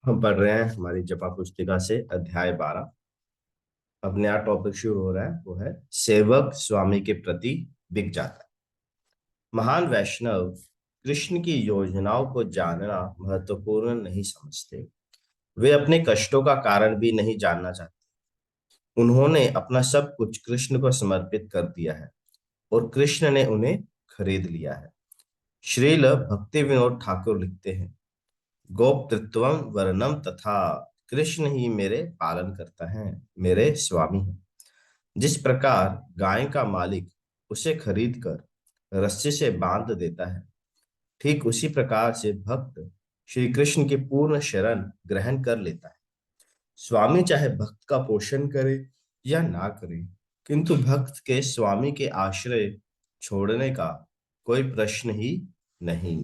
हम पढ़ रहे हैं हमारी जपा पुस्तिका से अध्याय 12। अब नया टॉपिक शुरू हो रहा है, वो है सेवक स्वामी के प्रति बिक जाता है। महान वैष्णव कृष्ण की योजनाओं को जानना महत्वपूर्ण नहीं समझते। वे अपने कष्टों का कारण भी नहीं जानना चाहते। उन्होंने अपना सब कुछ कृष्ण को समर्पित कर दिया है और कृष्ण ने उन्हें खरीद लिया है। श्रील भक्ति विनोद ठाकुर लिखते हैं, गोप्तृत्वम वर्णम तथा कृष्ण ही मेरे पालन करता है, मेरे स्वामी है। जिस प्रकार गाय का मालिक उसे खरीद कर रस्सी से बांध देता है, ठीक उसी प्रकार से भक्त श्री कृष्ण की पूर्ण शरण ग्रहण कर लेता है। स्वामी चाहे भक्त का पोषण करे या ना करे, किंतु भक्त के स्वामी के आश्रय छोड़ने का कोई प्रश्न ही नहीं।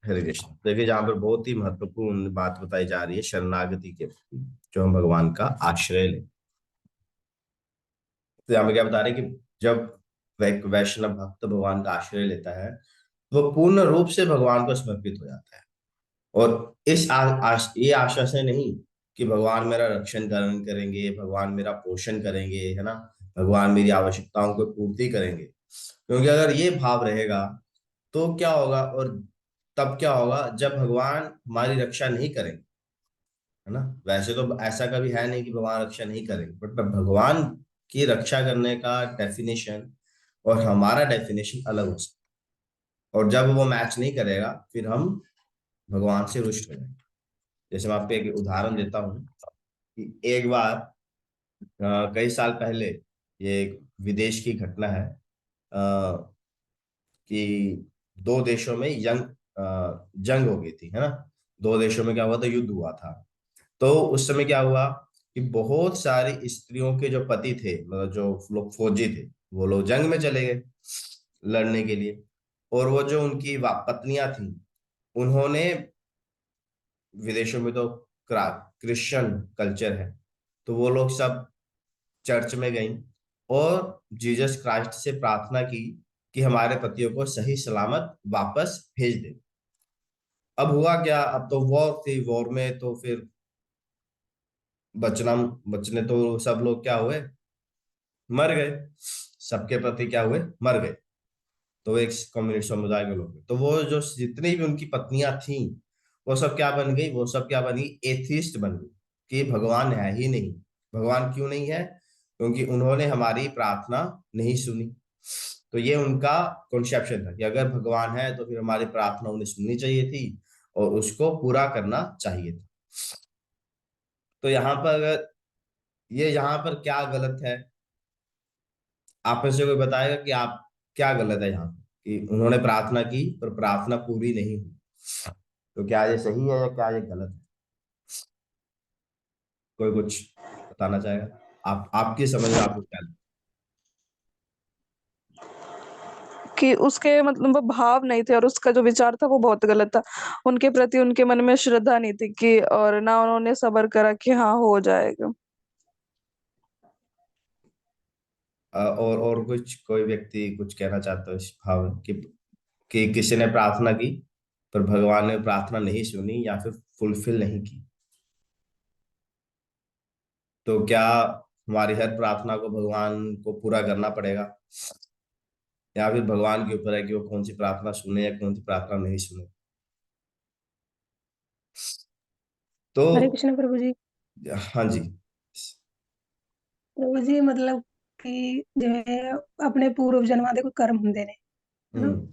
हरे कृष्ण। देखिए, जहां पर बहुत ही महत्वपूर्ण बात बताई जा रही है शरणागति के प्रति, जो हम भगवान का आश्रय ले। तो यहाँ पे क्या बता रहे हैं कि जब वैष्णव भक्त भगवान का आश्रय लेता है, वो पूर्ण रूप से भगवान को समर्पित हो जाता है। और ये आशा से नहीं कि भगवान मेरा रक्षण करण करेंगे, भगवान मेरा पोषण करेंगे, है ना, भगवान मेरी आवश्यकताओं को पूर्ति करेंगे। क्योंकि अगर ये भाव रहेगा तो क्या होगा, और तब क्या होगा जब भगवान हमारी रक्षा नहीं करेंगे, है ना। वैसे तो ऐसा कभी है नहीं कि भगवान रक्षा नहीं करेंगे, बट भगवान की रक्षा करने का डेफिनेशन और हमारा डेफिनेशन अलग हो सकता है। और जब वो मैच नहीं करेगा, फिर हम भगवान से रुष्ट हो जाएंगे। जैसे मैं आपको एक उदाहरण देता हूँ कि एक बार कई साल पहले, ये एक विदेश की घटना है, कि दो देशों में जंग हो गई थी, है ना। दो देशों में क्या हुआ था, युद्ध हुआ था। तो उस समय क्या हुआ कि बहुत सारी स्त्रियों के जो पति थे, मतलब जो लोग फौजी थे, वो लोग जंग में चले गए लड़ने के लिए। और वो जो उनकी पत्नियां थी, उन्होंने, विदेशों में तो क्रिश्चियन कल्चर है, तो वो लोग सब चर्च में गई और जीसस क्राइस्ट से प्रार्थना की कि हमारे पतियों को सही सलामत वापस भेज दे। अब हुआ क्या, अब तो वॉर थी, वॉर में तो फिर बचना बचने तो सब लोग क्या हुए, मर गए। सबके प्रति क्या हुए, मर गए। तो एक कम्युनिस्ट समुदाय के लोग, तो वो जो जितनी भी उनकी पत्नियां थीं, वो सब क्या बन गई, वो सब क्या बन गई, एथिस्ट बन गई, कि भगवान है ही नहीं। भगवान क्यों नहीं है? क्योंकि उन्होंने हमारी प्रार्थना नहीं सुनी। तो ये उनका कॉन्सेप्शन था कि अगर भगवान है तो फिर हमारी प्रार्थना उन्हें सुननी चाहिए थी और उसको पूरा करना चाहिए था। तो यहाँ पर अगर ये यहाँ पर क्या गलत है, आप में से कोई बताएगा कि आप क्या गलत है यहाँ पे, कि उन्होंने प्रार्थना की पर प्रार्थना पूरी नहीं हुई। तो क्या ये सही है या क्या ये गलत है? कोई कुछ बताना चाहेगा? आप, आपकी समझ में आपको क्या लगता कि उसके मतलब वो भाव नहीं थे और उसका जो विचार था वो बहुत गलत था। उनके प्रति उनके मन में श्रद्धा नहीं थी कि और ना उन्होंने सब्र करा कि हाँ हो जाएगा। है? और कुछ कोई व्यक्ति कुछ कहना चाहता है इस भाव में कि किसी ने प्रार्थना की पर भगवान ने प्रार्थना नहीं सुनी या फिर फुलफिल नहीं की। तो क्या हमारी हर प्रार्थना को भगवान को पूरा करना पड़ेगा, या फिर भगवान के ऊपर है कि वो कौन सी प्रार्थना सुने या कौन सी प्रार्थना नहीं सुने? तो हरे कृष्ण प्रभु जी। हाँ जी। प्रभु जी मतलब ਕਿ ਜਿਵੇਂ ਆਪਣੇ ਪੂਰਵ ਜਨਮਾਂ ਦੇ ਕੋਈ ਕਰਮ ਹੁੰਦੇ ਨੇ ਹਨਾ, हम्म।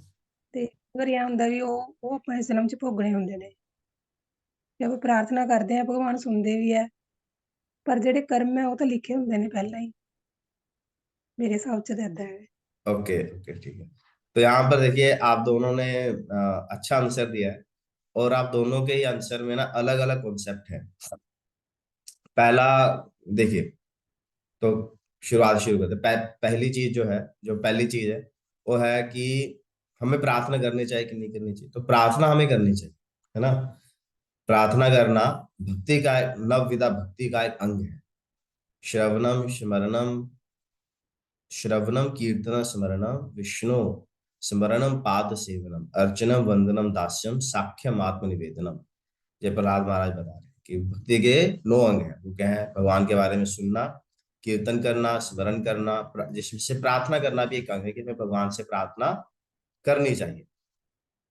ਤੇ ਅਗਰ ਇਹ ਹੁੰਦਾ ਵੀ ਉਹ ਆਪਾਂ ਇਸ ਜਨਮ 'ਚ ਭੋਗਣੇ ਹੁੰਦੇ ਨੇ, ਤੇ ਆਪਾਂ ਪ੍ਰਾਰਥਨਾ ਕਰਦੇ ਆ ਭਗਵਾਨ ਸੁਣਦੇ ਵੀ ਹੈ, ਪਰ ਜਿਹੜੇ ਕਰਮ ਹੈ ਉਹ ਤਾਂ ਲਿਖੇ ਹੁੰਦੇ ਨੇ ਪਹਿਲਾਂ ही। मेरे हिसाब से तो ਏਦਾਂ है। ओके ओके, ठीक है। तो यहाँ पर देखिए, आप दोनों ने अच्छा आंसर दिया है। और आप दोनों के ही आंसर में ना अलग अलग कॉन्सेप्ट है। पहला, देखिए, तो शुरुआत शुरू करते हैं। पहली चीज जो है, जो पहली चीज है, वो है कि हमें प्रार्थना करनी चाहिए कि नहीं करनी चाहिए। तो प्रार्थना हमें करनी चाहिए, है ना। प्रार्थना करना भक्ति का नवविधा भक्ति का एक अंग है। श्रवणम स्मरणम, श्रवणम कीर्तन स्मरणम विष्णु स्मरणम पाद सेवनम अर्चनम वंदनम दास्यम साख्यम आत्मनिवेदनम। जय प्रहलाद महाराज बता रहे हैं। कि भक्ति के 9 अंग हैं। वो क्या है? भगवान के बारे में सुनना, कीर्तन करना, स्मरण करना, जिससे प्रार्थना करना भी एक अंग है कि हमें भगवान से प्रार्थना करनी चाहिए।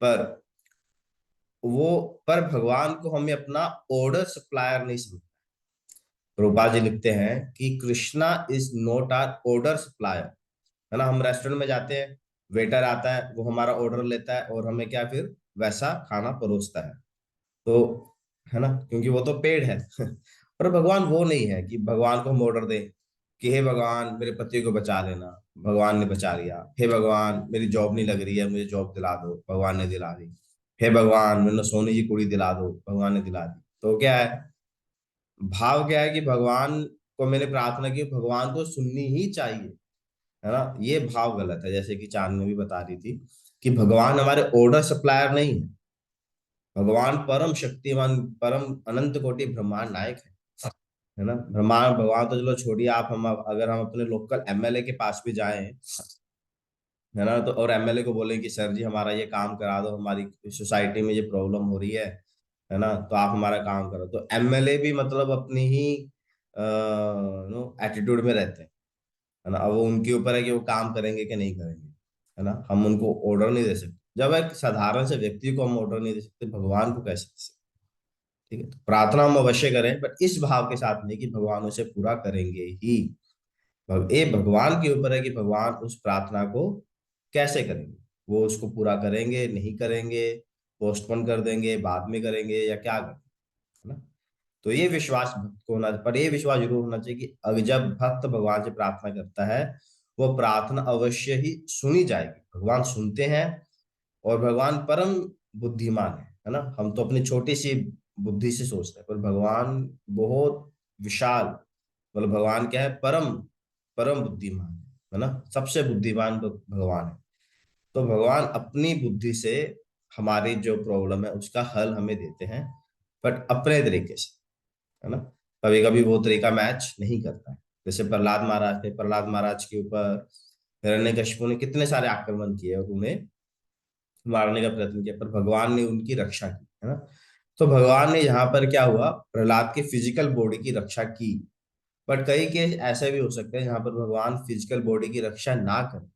पर वो पर भगवान को हमें अपना ऑर्डर सप्लायर नहीं समझना। प्रभुपाद जी लिखते हैं कि Krishna is not our order supplier, है ना। हम रेस्टोरेंट में जाते हैं, वेटर आता है, वो हमारा ऑर्डर लेता है और हमें क्या फिर वैसा खाना परोसता है, तो है ना, क्योंकि वो तो पेड़ है। पर भगवान वो नहीं है कि भगवान को हम ऑर्डर दें कि हे भगवान मेरे पति को बचा लेना, भगवान ने बचा लिया। हे भगवान मेरी जॉब नहीं लग रही है, मुझे जॉब दिला दो, भगवान ने दिला दी। हे भगवान मैंने सोने की कुड़ी दिला दो, भगवान ने दिला दी। तो क्या है भाव? क्या है कि भगवान को मैंने प्रार्थना की, भगवान को सुननी ही चाहिए, है ना। ये भाव गलत है। जैसे कि चांद भी बता रही थी कि भगवान हमारे ऑर्डर सप्लायर नहीं है। भगवान परम शक्तिमान, परम अनंत कोटि ब्रह्मांड नायक है ना। ब्रह्मांड भगवान तो चलो छोड़िए, आप हम अगर हम अपने लोकल एमएलए के पास भी जाएं, है ना, तो और एमएलए को बोले कि सर जी हमारा ये काम करा दो, हमारी सोसाइटी में ये प्रॉब्लम हो रही है ना, तो आप हमारा काम करो, तो एमएलए भी मतलब अपनी ही नो एटीट्यूड में रहते हैं, है ना। अब वो उनके ऊपर है कि वो काम करेंगे कि नहीं करेंगे, है ना। हम उनको ऑर्डर नहीं दे सकते। जब एक साधारण से व्यक्ति को हम ऑर्डर नहीं दे सकते, भगवान को कैसे दे सकते? ठीक है, तो प्रार्थना हम अवश्य करें, पर इस भाव के साथ नहीं कि भगवान उसे पूरा करेंगे ही। ये भगवान के ऊपर है कि भगवान उस प्रार्थना को कैसे करेंगे, वो उसको पूरा करेंगे नहीं करेंगे, पोस्टपोन कर देंगे, बाद में करेंगे, या क्या करेंगे, है ना। तो ये विश्वास भक्त को होना, पर ये विश्वास जरूर होना चाहिए कि अगर जब भक्त भगवान से प्रार्थना करता है, वो प्रार्थना अवश्य ही सुनी जाएगी। भगवान सुनते हैं, और भगवान परम बुद्धिमान है ना। हम तो अपनी छोटी सी बुद्धि से सोचते हैं, पर भगवान बहुत विशाल, मतलब भगवान क्या है? परम परम बुद्धिमान है ना, सबसे बुद्धिमान भगवान है। तो भगवान अपनी बुद्धि से हमारी जो प्रॉब्लम है उसका हल हमें देते हैं, बट अपने तरीके से, है ना। कभी कभी वो तरीका मैच नहीं करता है। जैसे प्रहलाद महाराज थे, प्रहलाद महाराज के ऊपर हिरण्यकशिपु ने कितने सारे आक्रमण किए और उन्हें मारने का प्रयत्न किया, पर भगवान ने उनकी रक्षा की, है ना। तो भगवान ने यहाँ पर क्या हुआ, प्रहलाद की फिजिकल बॉडी की रक्षा की। बट कई केस ऐसे भी हो सकते हैं जहां पर भगवान फिजिकल बॉडी की रक्षा ना करें,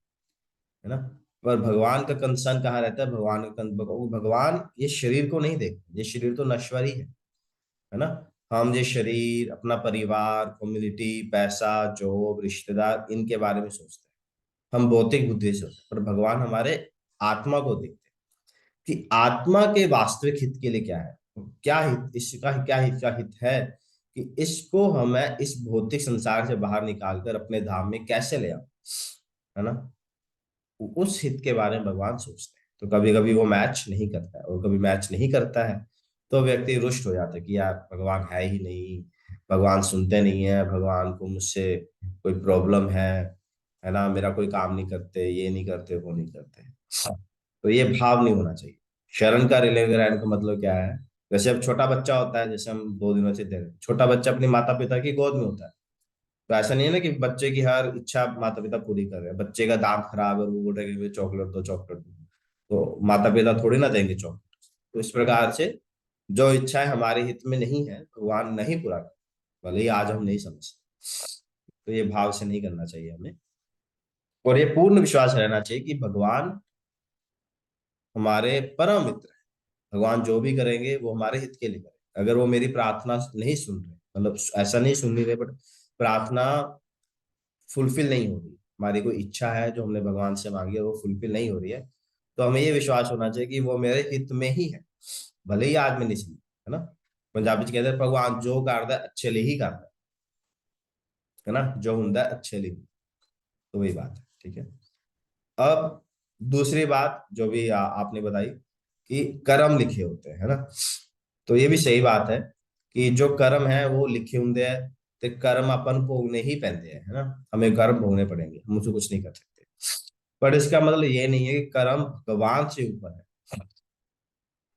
है ना। पर भगवान का कंसर्न कहाँ रहता है? भगवान ये शरीर को नहीं देखते, ये शरीर तो नश्वर ही है ना। हम ये शरीर, अपना परिवार, कम्युनिटी, पैसा, जॉब, रिश्तेदार, इनके बारे में सोचते हैं, हम भौतिक बुद्धि से होते हैं। पर भगवान हमारे आत्मा को देखते हैं कि आत्मा के वास्तविक हित के लिए क्या है, क्या हित, इसका क्या हित, का हित है कि इसको हमें इस भौतिक संसार से बाहर निकालकर अपने धाम में कैसे ले आऊं, है ना। उस हित के बारे में भगवान सोचते हैं। तो कभी कभी वो मैच नहीं करता है, और कभी मैच नहीं करता है तो व्यक्ति रुष्ट हो जाता है कि यार भगवान है ही नहीं, भगवान सुनते नहीं है, भगवान को मुझसे कोई प्रॉब्लम है ना, मेरा कोई काम नहीं करते, ये नहीं करते, वो नहीं करते। तो ये भाव नहीं होना चाहिए। शरण का रिलेवेंट रहने का मतलब क्या है? जैसे अब छोटा बच्चा होता है, जैसे हम 2 दिनों से देख रहे हैं, छोटा बच्चा अपने माता पिता की गोद में होता है। तो ऐसा नहीं है ना कि बच्चे की हर इच्छा माता पिता पूरी कर रहे हैं। बच्चे का दांत खराब है, वो बोल रहे कि चॉकलेट दो, चॉकलेट दो, तो माता पिता थोड़ी ना देंगे चॉकलेट। तो इस प्रकार से जो इच्छाएं हमारे हित में नहीं है, भगवान नहीं पूरा कर, भले ही आज हम नहीं समझते। तो ये भाव से नहीं करना चाहिए हमें, और ये पूर्ण विश्वास रहना चाहिए कि भगवान हमारे परम मित्र है। भगवान जो भी करेंगे वो हमारे हित के लिए करेंगे। अगर वो मेरी प्रार्थना नहीं सुन रहे, मतलब ऐसा नहीं सुन नहीं रहे, बट प्रार्थना फुलफिल नहीं हो रही, हमारी कोई इच्छा है जो हमने भगवान से मांगी है वो फुलफिल नहीं हो रही है, तो हमें ये विश्वास होना चाहिए कि वो मेरे हित में ही है, भले ही आज में नहीं सुनी, है ना। पंजाबी च कहते हैं भगवान जो करता है अच्छे लिए ही करता है ना, जो होता है अच्छे लिए। तो वही बात है, ठीक है। अब दूसरी बात जो भी आपने बताई कि कर्म लिखे होते हैं, है ना। तो ये भी सही बात है कि जो कर्म है वो लिखे होंगे है, तो कर्म अपन भोगने ही पैंते हैं, है ना। हमें कर्म भोगने पड़ेंगे, हम उसको कुछ नहीं कर सकते। पर इसका मतलब ये नहीं है कि कर्म भगवान से ऊपर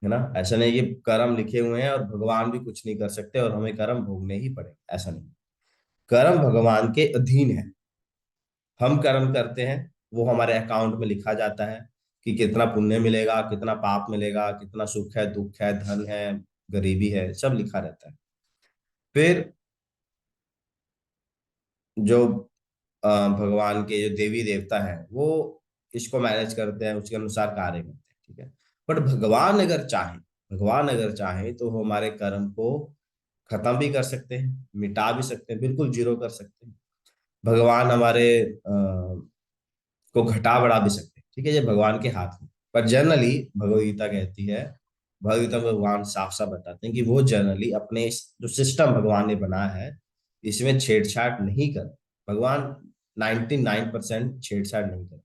है ना। ऐसा नहीं कि कर्म लिखे हुए हैं और भगवान भी कुछ नहीं कर सकते और हमें कर्म भोगने ही पड़ेंगे, ऐसा नहीं। कर्म भगवान के अधीन है। हम कर्म करते हैं, वो हमारे अकाउंट में लिखा जाता है कि कितना पुण्य मिलेगा, कितना पाप मिलेगा, कितना सुख है, दुख है, धन है, गरीबी है, सब लिखा रहता है। फिर जो भगवान के जो देवी देवता हैं वो इसको मैनेज करते हैं, उसके अनुसार कार्य करते हैं, ठीक है। बट भगवान अगर चाहे तो वो हमारे कर्म को खत्म भी कर सकते हैं, मिटा भी सकते हैं, बिल्कुल जीरो कर सकते हैं। भगवान हमारे को घटा बढ़ा भी सकते हैं, ठीक है, ये भगवान के हाथ में। पर जनरली भगवद गीता कहती है, भगवद गीता में भगवान साफ साफ बताते हैं कि वो जनरली अपने जो सिस्टम भगवान ने बनाया है इसमें छेड़छाड़ नहीं कर। भगवान 99% छेड़छाड़ नहीं कर,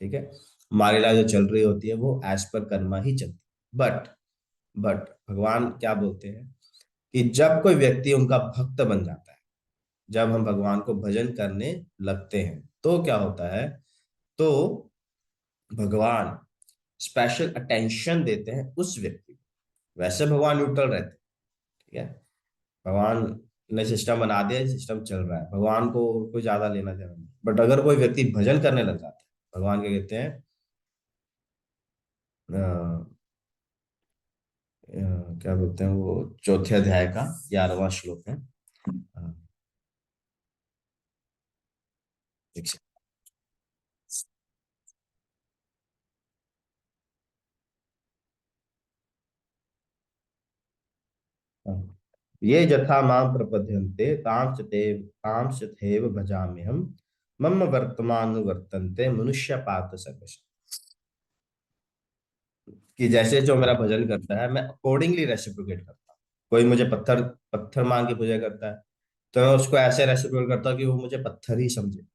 ठीक है। हमारी लाइफ जो चल रही होती है वो एज पर कर्मा ही चलती है। बट भगवान क्या बोलते हैं कि जब कोई व्यक्ति उनका भक्त बन जाता है, जब हम भगवान को भजन करने लगते हैं तो क्या होता है, तो भगवान स्पेशल अटेंशन देते हैं उस व्यक्ति को। वैसे भगवान न्यूट्रल रहते हैं, ठीक है। भगवान ने सिस्टम बना दिया, सिस्टम चल रहा है, भगवान को कोई ज्यादा लेना देना नहीं। बट अगर कोई व्यक्ति भजन करने लग जाता है, भगवान क्या कहते हैं, क्या बोलते हैं वो, चौथे अध्याय का 11वां श्लोक है। अ, एक सेकंड। ये यथा मां प्रपद्यन्ते तांश्च तथैव भजाम्यहम् मम वर्तमान वर्तन्ते मनुष्य पात सर्वश। कि जैसे जो मेरा भजन करता है मैं अकॉर्डिंगली रेसिप्रोकेट करता हूँ। कोई मुझे पत्थर पत्थर मान के पूजा करता है तो मैं उसको ऐसे रेसिप्रोकेट करता हूँ कि वो मुझे पत्थर ही समझे।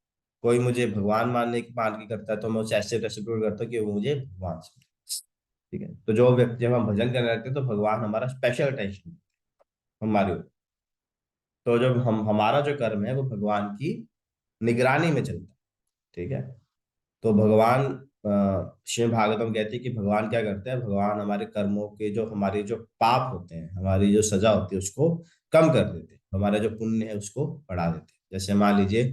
कोई मुझे भगवान मान के करता है तो मैं उसे ऐसे रेसिप्रोकेट करता हूँ कि वो मुझे भगवान समझे, ठीक है। तो जो व्यक्ति, जब हम भजन करने लगते हैं तो भगवान हमारा स्पेशल अटेंशन हमारे ऊपर। तो जब हम, हमारा जो कर्म है वो भगवान की निगरानी में चलता है, ठीक है। तो भगवान श्रीमद् भागवतम कहती है कि भगवान क्या करते हैं, भगवान हमारे कर्मों के जो, हमारे जो पाप होते हैं, हमारी जो सजा होती है उसको कम कर देते हैं, हमारा जो पुण्य है उसको बढ़ा देते हैं। जैसे मान लीजिए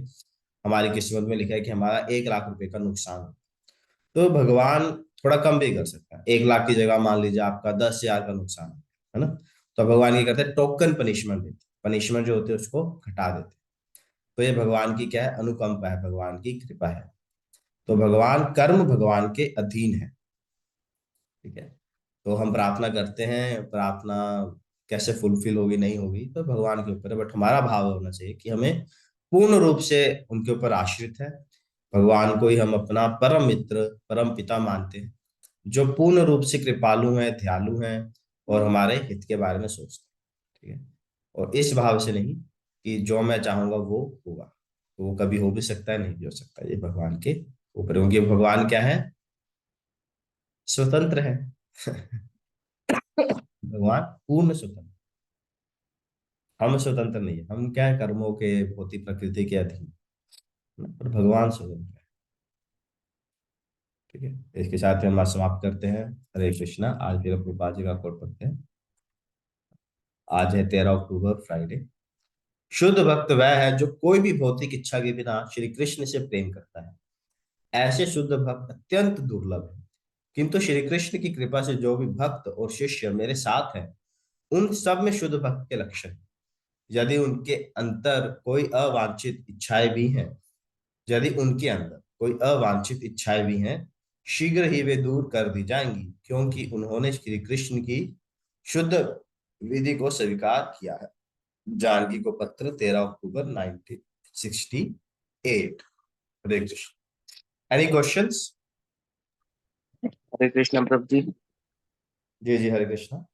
हमारी किस्मत में लिखा है कि हमारा 1 लाख रुपए का नुकसान हो, तो भगवान थोड़ा कम भी कर सकता है। 1 लाख की जगह मान लीजिए आपका 10,000 का नुकसान है ना, तो भगवान ये करते हैं, टोकन पनिशमेंट देते हैं, पनिशमेंट जो होती है उसको घटा देते हैं। तो ये भगवान की क्या है, अनुकंपा है, भगवान की कृपा है। तो भगवान, कर्म भगवान के अधीन है, ठीक है। तो हम प्रार्थना करते हैं, प्रार्थना कैसे फुलफिल होगी नहीं होगी तो भगवान के ऊपर है। बट हमारा भाव होना चाहिए कि हमें पूर्ण रूप से उनके ऊपर आश्रित है। भगवान को ही हम अपना परम मित्र, परम पिता मानते हैं, जो पूर्ण रूप से कृपालु हैं, दयालु हैं और हमारे हित के बारे में सोचते हैं, ठीक है। और इस भाव से नहीं कि जो मैं चाहूंगा वो होगा, तो वो कभी हो भी सकता है, नहीं भी हो सकता है, ये भगवान के ऊपर है। क्योंकि भगवान क्या है, स्वतंत्र है। भगवान पूर्ण स्वतंत्र, हम स्वतंत्र नहीं है। हम क्या है, कर्मों के, भौतिक प्रकृति के अधीन, पर भगवान स्वतंत्र है, ठीक है। इसके साथ ही हम आज समाप्त करते हैं। हरे कृष्णा। आज फिर प्रभुपाद जी का कोट पढ़ते हैं। आज है 13 अक्टूबर, फ्राइडे। शुद्ध भक्त वह है जो कोई भी भौतिक इच्छा के बिना श्री कृष्ण से प्रेम करता है। ऐसे शुद्ध भक्त अत्यंत दुर्लभ है, किंतु श्री कृष्ण की कृपा से जो भी भक्त और शिष्य मेरे साथ हैं उन सब में शुद्ध भक्त के लक्षण हैं। यदि उनके अंतर कोई अवांछित इच्छाएं भी हैं, यदि उनके अंदर कोई अवांछित इच्छाएं भी हैं, शीघ्र ही वे दूर कर दी जाएंगी, क्योंकि उन्होंने श्री कृष्ण की शुद्ध विधि को स्वीकार किया है। जानकी को पत्र 13 अक्टूबर 1968। हरे कृष्ण। Any questions? हरे कृष्ण प्रभु जी। जी जी, हरे कृष्ण।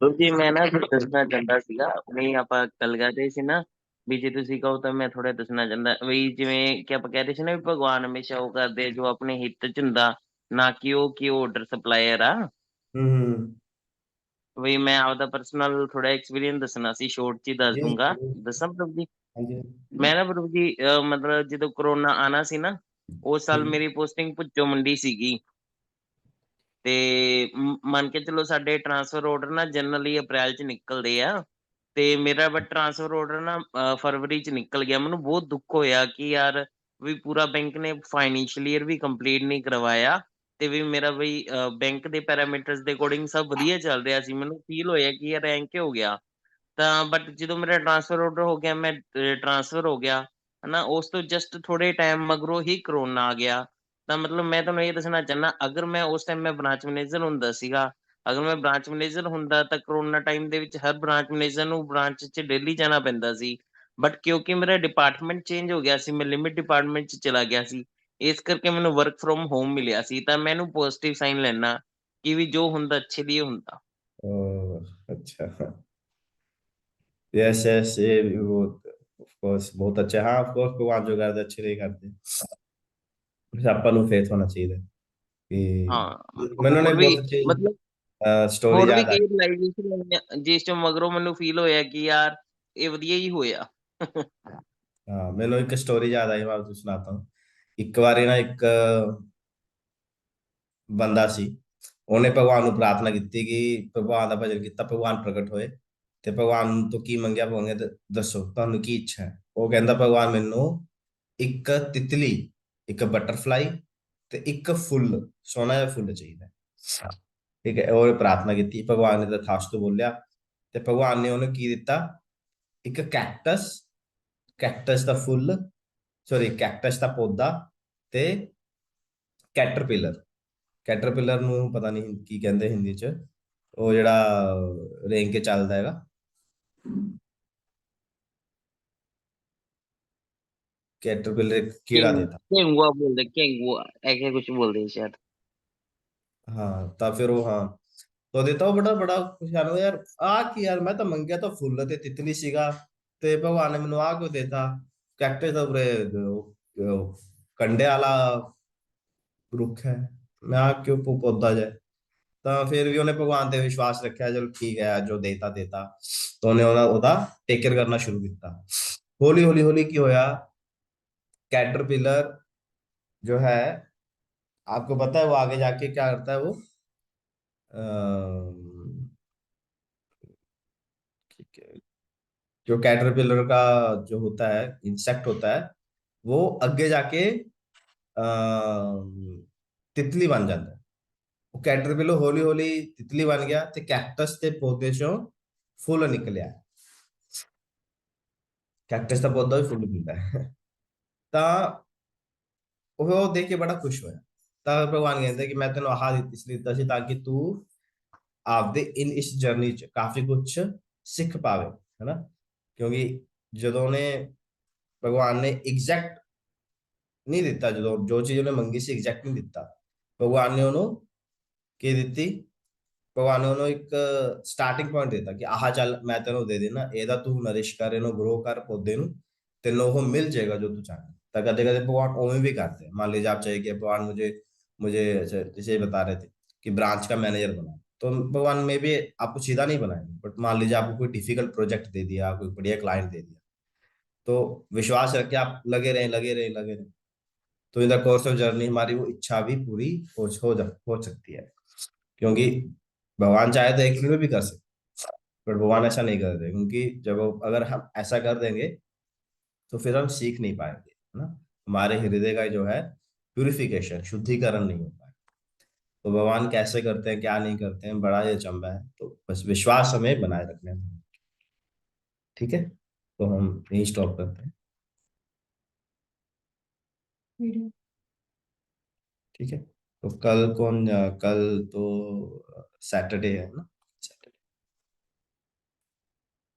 ਪ੍ਰਭੂ ਜੀ ਮੈਂ ਨਾ ਕੁਝ ਦੱਸਣਾ ਚਾਹੁੰਦਾ ਸੀਗਾ। ਨਹੀਂ ਆਪਾਂ ਗੱਲ ਕਰ ਰਹੇ ਸੀ ਨਾ ਵੀ ਜੇ ਤੁਸੀਂ ਕਹੋ ਤਾਂ ਮੈਂ ਥੋੜਾ ਦੱਸਣਾ ਚਾਹੁੰਦਾ ਵੀ ਜਿਵੇਂ ਕਿ ਆਪਾਂ ਕਹਿ ਰਹੇ ਸੀ ਨਾ ਵੀ ਭਗਵਾਨ ਹਮੇਸ਼ਾ ਉਹ ਕਰਦੇ ਆ ਜੋ ਆਪਣੇ ਹਿੱਤ ਚ ਹੁੰਦਾ, ਨਾ ਕਿ ਉਹ ਆਰਡਰ ਸਪਲਾਇਰ ਆ। हम्म। ਵੀ ਮੈਂ ਆਪਦਾ ਪਰਸਨਲ ਥੋੜਾ ਐਕਸਪੀਰੀਅੰਸ ਦੱਸਣਾ ਸੀ, ਸ਼ੋਰਟ ਚ ਹੀ ਦੱਸ जी ਦੂੰਗਾ। जी, ਦੱਸਾਂ ਪ੍ਰਭੂ ਜੀ? हाँ जी। ਮੈਂ ਨਾ ਪ੍ਰਭੂ ਜੀ ਮਤਲਬ ਜਦੋਂ ਕਰੋਨਾ ਆਣਾ ਸੀ ਨਾ ਉਸ ਸਾਲ हम्म, ਮੇਰੀ ਪੋਸਟਿੰਗ ਭੁੱਚੋ ਮੰਡੀ ਸੀਗੀ ਤੇ ਮੰਨ ਕੇ ਚਲੋ ਸਾਡੇ ਟਰਾਂਸਫਰ ਆਰਡਰ ਨਾ ਜਨਰਲੀ ਅਪ੍ਰੈਲ ਚ ਨਿਕਲਦੇ ਆ ਤੇ ਮੇਰਾ ਬਟ ਟਰਾਂਸਫਰ ਆਰਡਰ ਨਾ ਫਰਵਰੀ ਚ ਨਿਕਲ ਗਿਆ। ਮੈਨੂੰ ਬਹੁਤ ਦੁੱਖ ਹੋਇਆ ਕਿ ਯਾਰ ਵੀ ਪੂਰਾ ਬੈਂਕ ਨੇ ਫਾਈਨੈਂਸ਼ੀਅਲ ਈਅਰ ਵੀ ਕੰਪਲੀਟ ਨਹੀਂ ਕਰਵਾਇਆ ਤੇ ਵੀ ਮੇਰਾ ਬਈ ਬੈਂਕ ਦੇ ਪੈਰਾਮੀਟਰਸ ਦੇ ਅਕੋਰਡਿੰਗ ਸਭ ਵਧੀਆ ਚੱਲ ਰਿਹਾ ਸੀ। ਮੈਨੂੰ ਫੀਲ ਹੋਇਆ ਕਿ ਯਾਰ ਐਂ ਕਿ ਹੋ ਗਿਆ। ਤਾਂ ਬਟ ਜਦੋਂ ਮੇਰਾ ਟ੍ਰਾਂਸਫਰ ਆਰਡਰ ਹੋ ਗਿਆ, ਮੈਂ ਟ੍ਰਾਂਸਫਰ ਹੋ ਗਿਆ ਹਨਾ, ਉਸ ਤੋਂ ਜਸਟ ਥੋੜੇ ਟਾਈਮ ਮਗਰੋਂ ਹੀ ਕਰੋਨਾ ਆ ਗਿਆ। ਤਾਂ ਮਤਲਬ ਮੈਂ ਤੁਹਾਨੂੰ ਇਹ ਦੱਸਣਾ ਚਾਹੁੰਦਾ, ਅਗਰ ਮੈਂ ਉਸ ਟਾਈਮ ਮੈਂ ਬ੍ਰਾਂਚ ਮੈਨੇਜਰ ਹੁੰਦਾ ਸੀਗਾ, ਅਗਰ ਮੈਂ ਬ੍ਰਾਂਚ ਮੈਨੇਜਰ ਹੁੰਦਾ ਤਾਂ ਕਰੋਨਾ ਟਾਈਮ ਦੇ ਵਿੱਚ ਹਰ ਬ੍ਰਾਂਚ ਮੈਨੇਜਰ ਨੂੰ ਬ੍ਰਾਂਚ 'ਚ ਡੇਲੀ ਜਾਣਾ ਪੈਂਦਾ ਸੀ। ਬਟ ਕਿਉਂਕਿ ਮੇਰਾ ਡਿਪਾਰਟਮੈਂਟ ਚੇਂਜ ਹੋ ਗਿਆ ਸੀ, ਮੈਂ ਲਿਮਿਟ ਡਿਪਾਰਟਮੈਂਟ 'ਚ ਚਲਾ ਗਿਆ ਸੀ, ਇਸ ਕਰਕੇ ਮੈਨੂੰ ਵਰਕ ਫਰੋਮ ਹੋਮ ਮਿਲਿਆ ਸੀ। ਤਾਂ ਮੈਂ ਇਹਨੂੰ ਪੋਜ਼ਿਟਿਵ ਸਾਈਨ ਲੈਣਾ ਕਿ ਵੀ जो ਹੁੰਦਾ ਅੱਛੇ लिए ਹੁੰਦਾ। अच्छा। यस यस, ये वो ऑफ कोर्स बहुत अच्छा। हाँ ऑफ कोर्स भगवान जो करते अच्छे नहीं करते, बस ਆਪਾਂ ਨੂੰ ਫੇਥ ਹੋਣਾ ਚਾਹੀਦਾ ਹਾਂ, ਕਿ ਮੈਨੂੰ ਨੇ ਹੋਰ ਵੀ ਬਹੁਤ ਅੱਛੀ ਮਤਲਬ ਸਟੋਰੀ ਹੋਰ ਵੀ ਯਾਦ ਆ ਕਈ ਰਿਲਾਈਜੇਸ਼ਨ ਹੋਈਆਂ ਜਿਸ ਚ ਮਗਰੋਂ ਮੈਨੂੰ ਫੀਲ ਹੋਇਆ ਕਿ ਯਾਰ ਇਹ ਵਧੀਆ ਹੀ ਹੋਇਆ। ਹਾਂ ਮੈਨੂੰ ਇੱਕ ਸਟੋਰੀ ਯਾਦ ਆਈ, ਮੈਂ ਤੁਹਾਨੂੰ ਸੁਣਾਤਾ ਹੂੰ। ਇੱਕ ਵਾਰੀ ਨਾ ਇੱਕ ਬੰਦਾ ਸੀ, ਉਹਨੇ ਭਗਵਾਨ ਨੂੰ ਪ੍ਰਾਰਥਨਾ ਕੀਤੀ ਕਿ ਭਗਵਾਨ ਦਾ ਭਜਨ ਕੀਤਾ, ਭਗਵਾਨ ਪ੍ਰਗਟ ਹੋਏ ਤੇ ਭਗਵਾਨ ਤੋਂ ਕੀ ਮੰਗਿਆ, ਭਗਵਾਨ ਕਹਿੰਦੇ ਦੱਸੋ ਤੁਹਾਨੂੰ ਕੀ ਇੱਛਾ ਹੈ। ਉਹ ਕਹਿੰਦਾ ਭਗਵਾਨ ਮੈਨੂੰ ਇੱਕ ਤਿਤਲੀ, ਇੱਕ ਬਟਰਫਲਾਈ ਤੇ ਇੱਕ ਫੁੱਲ, ਸੋਹਣਾ ਜਿਹਾ ਫੁੱਲ ਚਾਹੀਦਾ ਹੈ। ਠੀਕ ਹੈ, ਉਹ ਪ੍ਰਾਰਥਨਾ ਕੀਤੀ, ਭਗਵਾਨ ਨੇ ਤਥਾਸਤੂ ਬੋਲਿਆ ਤੇ ਭਗਵਾਨ ਨੇ ਉਹਨੂੰ ਕੀ ਦਿੱਤਾ, ਇੱਕ ਕੈਕਟਸ, ਕੈਕਟਸ ਦਾ ਫੁੱਲ, ਸੌਰੀ ਕੈਕਟਸ ਦਾ ਪੌਦਾ ਤੇ ਕੈਟਰਪਿਲਰ। ਕੈਟਰਪਿਲਰ ਨੂੰ ਪਤਾ ਨਹੀਂ ਕੀ ਕਹਿੰਦੇ ਹਿੰਦੀ ਚ, ਉਹ ਜਿਹੜਾ ਰੇਂਗ ਕੇ ਚੱਲਦਾ ਹੈਗਾ, कैटरपिलर एक कीड़ा देता। केंगुआ बोलते, केंगुआ ऐसे कुछ बोलते हैं शायद। हाँ तब फिर वो, हाँ तो देता ਉਹ ਬੜਾ ਬੜਾ ਖੁਸ਼ਹਾਲ ਹੋ ਯਾਰ, ਆ ਕੀ ਯਾਰ, ਮੈਂ ਤਾਂ ਮੰਗਿਆ ਤਾਂ ਫੁੱਲ ਤੇ ਤਿਤਲੀ ਸੀਗਾ ਤੇ ਭਗਵਾਨ ਨੇ ਮੈਨੂੰ ਆ ਕਿਉਂ ਦੇਤਾ, ਕੈਕਟਸ ਦਾ ਉਰੇ ਕੰਡੇ ਵਾਲਾ ਰੁੱਖ ਹੈ, ਮੈਂ ਆ ਕਿਉਂ ਪੌਦਾ ਜਾਏ। ਤਾਂ ਫਿਰ ਵੀ ਉਹਨੇ ਭਗਵਾਨ ਤੇ ਵਿਸ਼ਵਾਸ ਰੱਖਿਆ, ਚਲੋ ਠੀਕ ਹੈ ਜੋ ਦੇਤਾ ਦੇਤਾ। ਤਾਂ ਉਹਨੇ ਉਹਦਾ ਟੇਕ ਕੇਅਰ ਕਰਨਾ ਸ਼ੁਰੂ ਕੀਤਾ। ਹੌਲੀ ਹੌਲੀ ਹੌਲੀ ਕੀ ਹੋਇਆ, कैटरपिलर जो है, आपको पता है वो आगे जाके क्या करता है वो, ठीक है, जो कैटरपिलर का जो होता है इंसेक्ट होता है, वो आगे जाके तितली बन जाता है। वो कैटरपिलर हौली हौली तितली बन गया ते कैक्टस ते पौधे चों फुੱਲ निकलिया, कैक्टस ਦਾ ਪੌਦਾ ਵੀ ਫੁੱਲ ਦਿੰਦਾ ਹੈ। ਤਾਂ ਉਹ ਦੇਖ ਕੇ ਬੜਾ ਖੁਸ਼ ਹੋਇਆ। ਤਾਂ ਭਗਵਾਨ ਕਹਿੰਦੇ ਕਿ ਮੈਂ ਤੈਨੂੰ ਆਹ ਇਸ ਲਈ ਦਿੱਤਾ ਸੀ ਤਾਂ ਕਿ ਤੂੰ ਆਪਦੇ ਇਸ ਜਰਨੀ ਚ ਕਾਫੀ ਕੁਝ ਸਿੱਖ ਪਾਵੇ, ਹੈਨਾ। ਕਿਉਂਕਿ ਜਦੋਂ ਨੇ ਭਗਵਾਨ ਨੇ ਐਗਜ਼ੈਕਟ ਨਹੀਂ ਦਿੱਤਾ, ਜਦੋਂ ਜੋ ਚੀਜ਼ ਉਹਨੇ ਮੰਗੀ ਸੀ ਐਗਜ਼ੈਕਟ ਨਹੀਂ ਦਿੱਤਾ, ਭਗਵਾਨ ਨੇ ਉਹਨੂੰ ਕੀ ਦਿੱਤੀ, ਭਗਵਾਨ ਨੇ ਉਹਨੂੰ ਇੱਕ ਸਟਾਰਟਿੰਗ ਪੁਆਇੰਟ ਦਿੱਤਾ ਕਿ ਆਹ ਚੱਲ ਮੈਂ ਤੈਨੂੰ ਦੇ ਦੇਣਾ, ਇਹਦਾ ਤੂੰ ਨਰਿਸ਼ ਕਰ, ਇਹਨੂੰ ਗਰੋ ਕਰ ਪੌਦੇ ਨੂੰ, ਤੈਨੂੰ ਉਹ ਮਿਲ ਜਾਏਗਾ ਜੋ ਤू चाहता। तो कदे कदे भगवान ओवे भी करते हैं, मान लीजिए आप चाहिए कि भगवान मुझे मुझे जैसे बता रहे थे कि ब्रांच का मैनेजर बना, तो भगवान में भी आपको सीधा नहीं बनाएंगे, बट मान लीजिए आपको कोई डिफिकल्ट प्रोजेक्ट दे दिया, कोई बढ़िया क्लाइंट दे दिया, तो विश्वास रख के आप लगे रहे लगे रहे लगे रहे, तो in the course of journey हमारी वो इच्छा भी पूरी हो सकती है। क्योंकि भगवान चाहे तो एक मिनट में भी कर सकते, पर भगवान ऐसा नहीं करते, क्योंकि जब अगर हम ऐसा कर देंगे तो फिर हम सीख नहीं पाएंगे, है ना। हमारे हृदय का जो है प्यूरिफिकेशन, शुद्धिकरण नहीं होता है। तो भगवान कैसे करते हैं क्या नहीं करते हैं, बड़ा ये अचंभा है। तो बस विश्वास हमें बनाए रखना है। ठीक है, तो हम यही स्टॉप करते हैं। वीडियो ठीक है, तो कल कौन, कल तो सैटरडे है ना।